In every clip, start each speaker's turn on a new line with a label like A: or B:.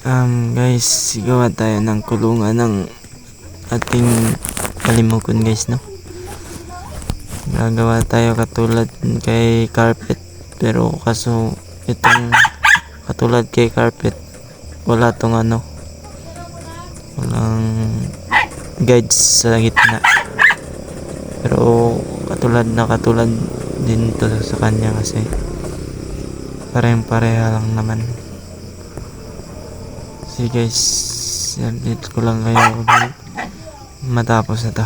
A: Guys, gawa tayo ng kulungan ng ating kalimukan guys, no? Gagawa tayo katulad kay carpet, pero kaso itong katulad kay carpet wala tong walang guides sa gitna, pero katulad din to sa kanya kasi parehong-pareha lang naman. Sige guys, update ko lang kayo matapos na to.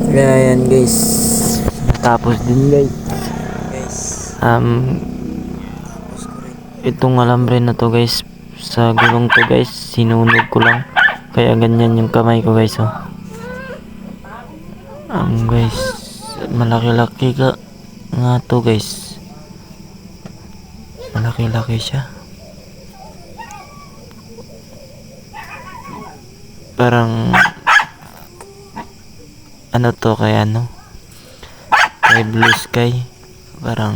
A: Kaya yan guys, tapos din guys, itong alambre na to guys, sa gulong to guys, sinunog ko lang, kaya ganyan yung kamay ko guys, oh. Guys, malaki-laki ka nga to guys, malaki-laki siya, parang to kaya kay Blue Sky, parang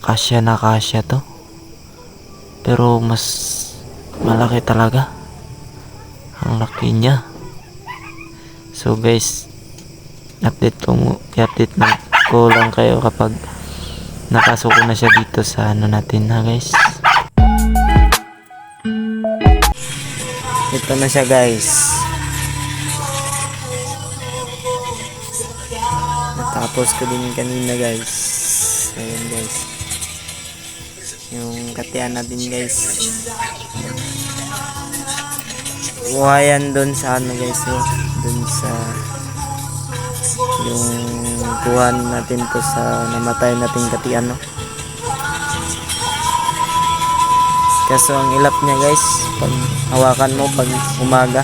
A: kasya to, pero mas malaki talaga, ang laki niya. So guys, update ko lang kayo kapag napasok ko na siya dito sa natin guys. Ito na siya guys, natapos ko din kanina guys. Ayan guys, yung katiyan natin guys, buhayan doon sa guys, doon sa yung kuhan natin to sa namatay nating katiyan, kaso ang ilap niya guys, pag hawakan mo pag umaga,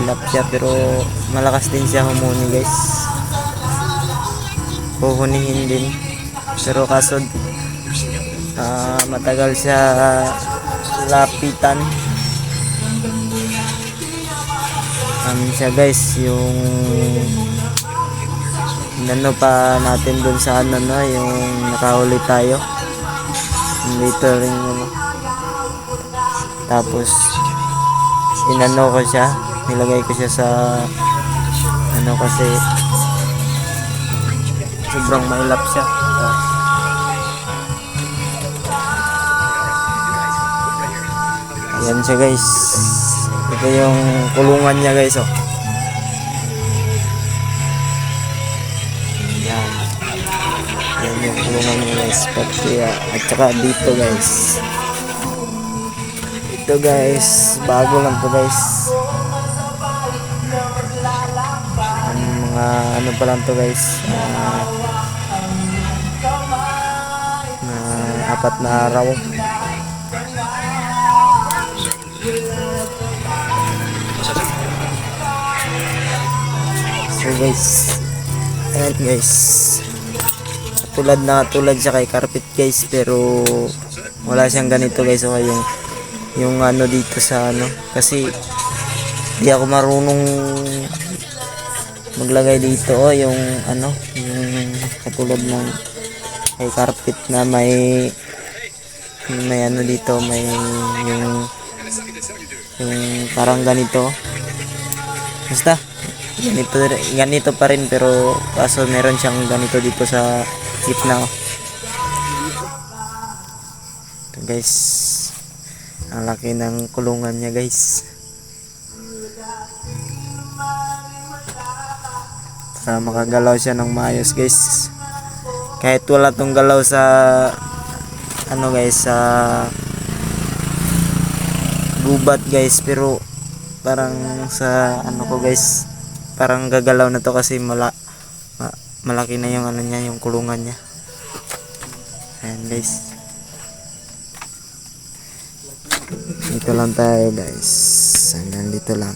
A: ilap siya, pero malakas din siya humuni guys, huhunihin din, pero kaso matagal siya lapitan. Siya guys, yung pa natin dun sa yung nakahuli tayo, littering tapos ko siya, nilagay ko siya sa kasi sobrang mailap siya. Ayan siya guys, ito yung kulungan niya guys, yan yung kulungan niya guys, pati at saka dito guys, ito guys, bago lang to guys, mga pa lang to guys, 4 na araw. So guys, ayan guys, tulad siya kay carpet guys, pero wala siyang ganito guys. So yung ano dito sa ano, kasi di ako marunong maglagay dito yung ano, yung katulad ng kay carpet na may ano dito, may yung parang ganito. Basta ganito pa rin, pero kaso meron siyang ganito dito sa gitna. Ito guys, ang laki ng kulungan niya guys, para makagalaw siya ng maayos guys. Kahit wala tong galaw sa ano guys, sa gubat guys, pero parang sa ano ko guys, parang gagalaw na to kasi malaki na yung ano niya, yung kulungan niya. Ayan guys, dito lang tayo guys, hanggang dito lang.